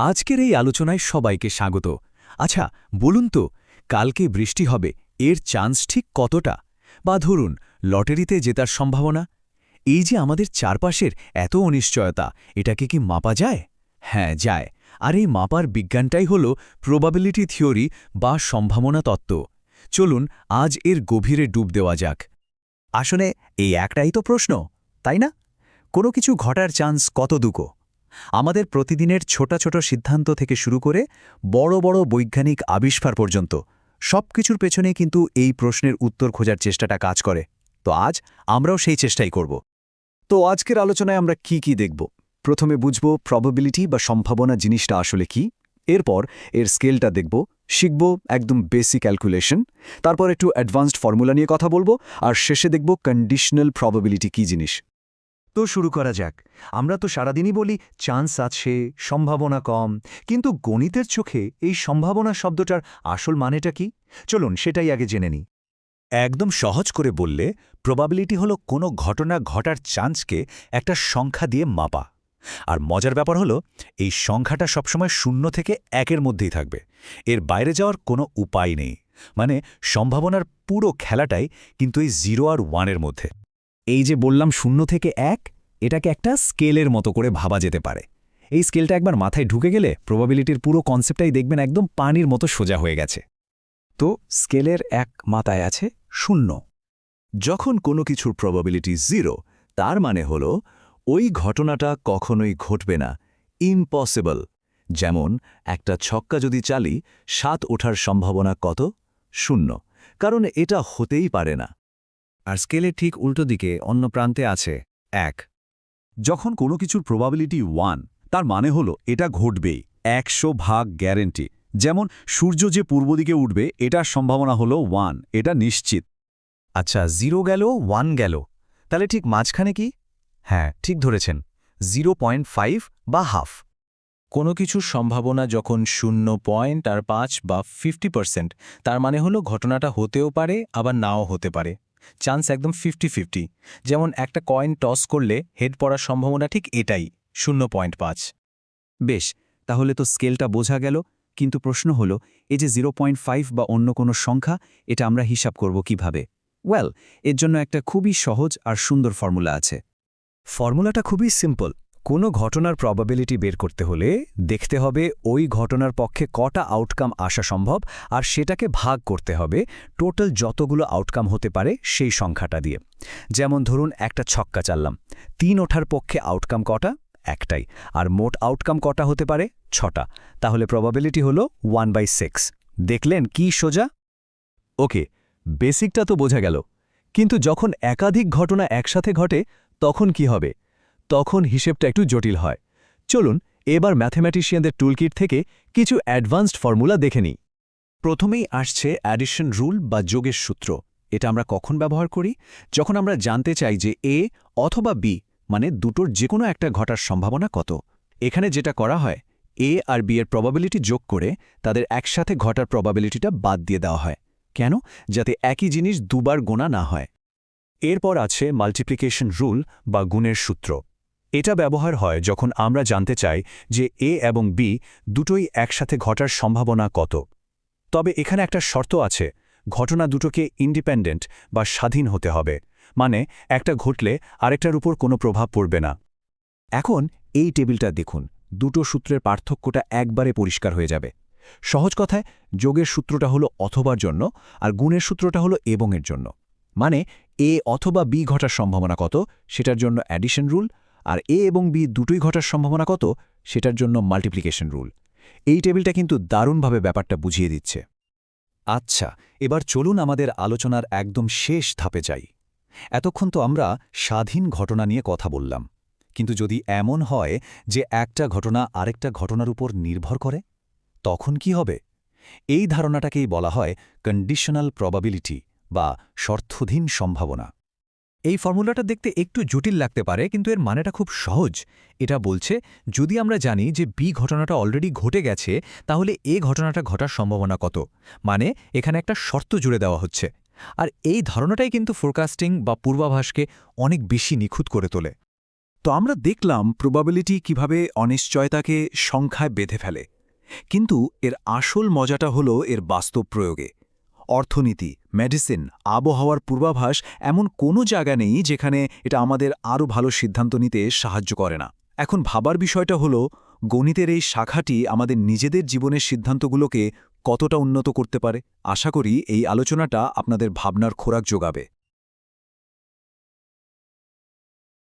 আজকের এই আলোচনায় সবাইকে স্বাগত। আচ্ছা, বলুন তো, কালকে বৃষ্টি হবে এর চান্স ঠিক কতটা? বা ধরুন, লটারিতে জেতার সম্ভাবনা? এই যে আমাদের চারপাশের এত অনিশ্চয়তা, এটাকে কি মাপা যায়? হ্যাঁ, যায়। আর এই মাপার বিজ্ঞানটাই হল প্রবাবিলিটি থিওরি বা সম্ভাবনা তত্ত্ব। চলুন আজ এর গভীরে ডুব দেওয়া যাক। আসলে এই একটাই তো প্রশ্ন, তাই না? কোনো কিছু ঘটার চান্স কতটুকু? আমাদের প্রতিদিনের ছোট ছোট সিদ্ধান্ত থেকে শুরু করে বড় বড় বৈজ্ঞানিক আবিষ্কার পর্যন্ত সবকিছুর পেছনে কিন্তু এই প্রশ্নের উত্তর খোঁজার চেষ্টাটা কাজ করে। তো আজ আমরাও সেই চেষ্টাই করব। তো আজকের আলোচনায় আমরা কি দেখব? প্রথমে বুঝব প্রবাবিলিটি বা সম্ভাবনা জিনিসটা আসলে কি। এরপর এর স্কেলটা দেখব, শিখব একদম বেসিক ক্যালকুলেশন, তারপর একটু অ্যাডভান্সড ফর্মুলা নিয়ে কথা বলবো, আর শেষে দেখব কন্ডিশনাল প্রবাবিলিটি কি জিনিস। তো শুরু করা যাক। আমরা তো সারাদিনই বলি চান্স আছে, সম্ভাবনা কম, কিন্তু গণিতের চোখে এই সম্ভাবনা শব্দটার আসল মানেটা কি? চলুন সেটাই আগে জেনে নিই। একদম সহজ করে বললে প্রবাবিলিটি হলো কোনো ঘটনা ঘটার চান্সকে একটা সংখ্যা দিয়ে মাপা। আর মজার ব্যাপার হলো এই সংখ্যাটা সবসময় 0 থেকে 1-এর মধ্যেই থাকবে, এর বাইরে যাওয়ার কোনো উপায় নেই। মানে সম্ভাবনার পুরো খেলাটাই কিন্তু এই 0 আর 1-এর মধ্যে। এই যে বললাম 0 থেকে 1, এটাকে একটা স্কেলের মতো করে ভাবা যেতে পারে। এই স্কেলটা একবার মাথায় ঢুকে গেলে প্রবাবিলিটির পুরো কনসেপ্টটাই দেখবেন একদম পানির মতো সোজা হয়ে গেছে। তো স্কেলের এক মাথায় আছে 0। যখন কোনো কিছুর প্রবাবিলিটি 0, তার মানে হলো ওই ঘটনাটা কখনোই ঘটবে না, ইম্পসিবল। যেমন একটা ছক্কা যদি চালি, 7 ওঠার সম্ভাবনা কত? 0, কারণ এটা হতেই পারে না। আর স্কেলের ঠিক উল্টো দিকে অন্য প্রান্তে আছে 1। যখন কোনো কিছুর প্রবাবিলিটি 1, তার মানে হলো এটা ঘটবেই, 100% গ্যারেন্টি। যেমন সূর্য যে পূর্ব দিকে উঠবে, এটার সম্ভাবনা হলো 1, এটা নিশ্চিত। আচ্ছা, 0 গেল, 1 গেল, তাহলে ঠিক মাঝখানে কি? হ্যাঁ, ঠিক ধরেছেন, 0.5 বা হাফ। কোনো কিছুর সম্ভাবনা যখন 0.5 বা 50%, তার মানে হলো ঘটনাটা হতেও পারে আবার নাও হতে পারে। চান্স একদম 50-50। যেমন একটা কয়েন টস করলে হেড পড়ার সম্ভাবনা ঠিক এটাই, 0.5। বেশ, তাহলে তো স্কেলটা বোঝা গেল, কিন্তু প্রশ্ন হলো এই যে 0.5 বা অন্য কোনো সংখ্যা, এটা আমরা হিসাব করব কিভাবে? ওয়েল, এর জন্য একটা খুবই সহজ আর সুন্দর ফর্মুলা আছে। ফর্মুলাটা খুবই সিম্পল। কোনো ঘটনার প্রবাবিলিটি বের করতে হলে দেখতে হবে ওই ঘটনার পক্ষে কটা আউটকাম আসা সম্ভব, আর সেটাকে ভাগ করতে হবে টোটাল যতগুলো আউটকাম হতে পারে সেই সংখ্যাটা দিয়ে। যেমন ধরুন একটা ছক্কা চাললাম, 3 ওঠার পক্ষে আউটকাম কটা? একটাই। আর মোট আউটকাম কটা হতে পারে? 6টা। তাহলে প্রবাবিলিটি হলো 1/6। দেখলেন কি সোজা? ওকে, বেসিকটা তো বোঝা গেল, কিন্তু যখন একাধিক ঘটনা একসাথে ঘটে তখন কি হবে? তখন হিসেবটা একটু জটিল হয়। চলুন এবার ম্যাথমেটিশিয়ানদের টুলকিট থেকে কিছু অ্যাডভান্সড ফর্মুলা দেখে নিই। প্রথমেই আসছে অ্যাডিশন রুল বা যোগের সূত্র। এটা আমরা কখন ব্যবহার করি? যখন আমরা জানতে চাই যে এ অথবা বি, মানে দুটোর যে কোনো একটা ঘটার সম্ভাবনা কত। এখানে যেটা করা হয়, এ আর বি এর প্রবাবিলিটি যোগ করে তাদের একসাথে ঘটার প্রবাবিলিটিটা বাদ দিয়ে দেওয়া হয়। কেন? যাতে একই জিনিস দুবার গোনা না হয়। এরপর আছে মাল্টিপ্লিকেশন রুল বা গুণের সূত্র। এটা ব্যবহার হয় যখন আমরা জানতে চাই যে এ এবং বি দুটোই একসাথে ঘটার সম্ভাবনা কত। তবে এখানে একটা শর্ত আছে, ঘটনা দুটোকে ইন্ডিপেন্ডেন্ট বা স্বাধীন হতে হবে, মানে একটা ঘটলে আরেকটার উপর কোনো প্রভাব পড়বে না। এখন এই টেবিলটা দেখুন, দুটো সূত্রের পার্থক্যটা একবারে পরিষ্কার হয়ে যাবে। সহজ কথায়, যোগের সূত্রটা হলো অথবার জন্য, আর গুণের সূত্রটা হলো এবংয়ের জন্য। মানে এ অথবা বি ঘটার সম্ভাবনা কত, সেটার জন্য অ্যাডিশন রুল, আর এ এবং বি দুটোই ঘটার সম্ভাবনা কত, সেটার জন্য মাল্টিপ্লিকেশন রুল। এই টেবিলটা কিন্তু দারুণভাবে ব্যাপারটা বুঝিয়ে দিচ্ছে। আচ্ছা, এবার চলুন আমাদের আলোচনার একদম শেষ ধাপে যাই। এতক্ষণ তো আমরা স্বাধীন ঘটনা নিয়ে কথা বললাম, কিন্তু যদি এমন হয় যে একটা ঘটনা আরেকটা ঘটনার উপর নির্ভর করে, তখন কি হবে? এই ধারণাটাকেই বলা হয় কন্ডিশনাল প্রবাবিলিটি বা শর্তধীন সম্ভাবনা। এই ফর্মুলাটা দেখতে একটু জটিল লাগতে পারে, কিন্তু এর মানেটা খুব সহজ। এটা বলছে, যদি আমরা জানি যে বি ঘটনাটা অলরেডি ঘটে গেছে, তাহলে এ ঘটনাটা ঘটার সম্ভাবনা কত। মানে এখানে একটা শর্ত জুড়ে দেওয়া হচ্ছে। আর এই ধারণাটাই কিন্তু ফোরকাস্টিং বা পূর্বাভাসকে অনেক বেশি নিখুঁত করে তোলে। তো আমরা দেখলাম প্রবাবিলিটি কিভাবে অনিশ্চয়তাকে সংখ্যায় বেঁধে ফেলে, কিন্তু এর আসল মজাটা হলো এর বাস্তব প্রয়োগে। অর্থনীতি, মেডিসিন, আবহাওয়ার পূর্বাভাস এমন কোনো জায়গা নেই যেখানে এটা আমাদের আরও ভালো সিদ্ধান্ত নিতে সাহায্য করে না। এখন ভাবার বিষয়টা হলো গণিতের এই শাখাটি আমাদের নিজেদের জীবনের সিদ্ধান্তগুলোকে কতটা উন্নত করতে পারে। আশা করি এই আলোচনাটা আপনাদের ভাবনার খোরাক যোগাবে।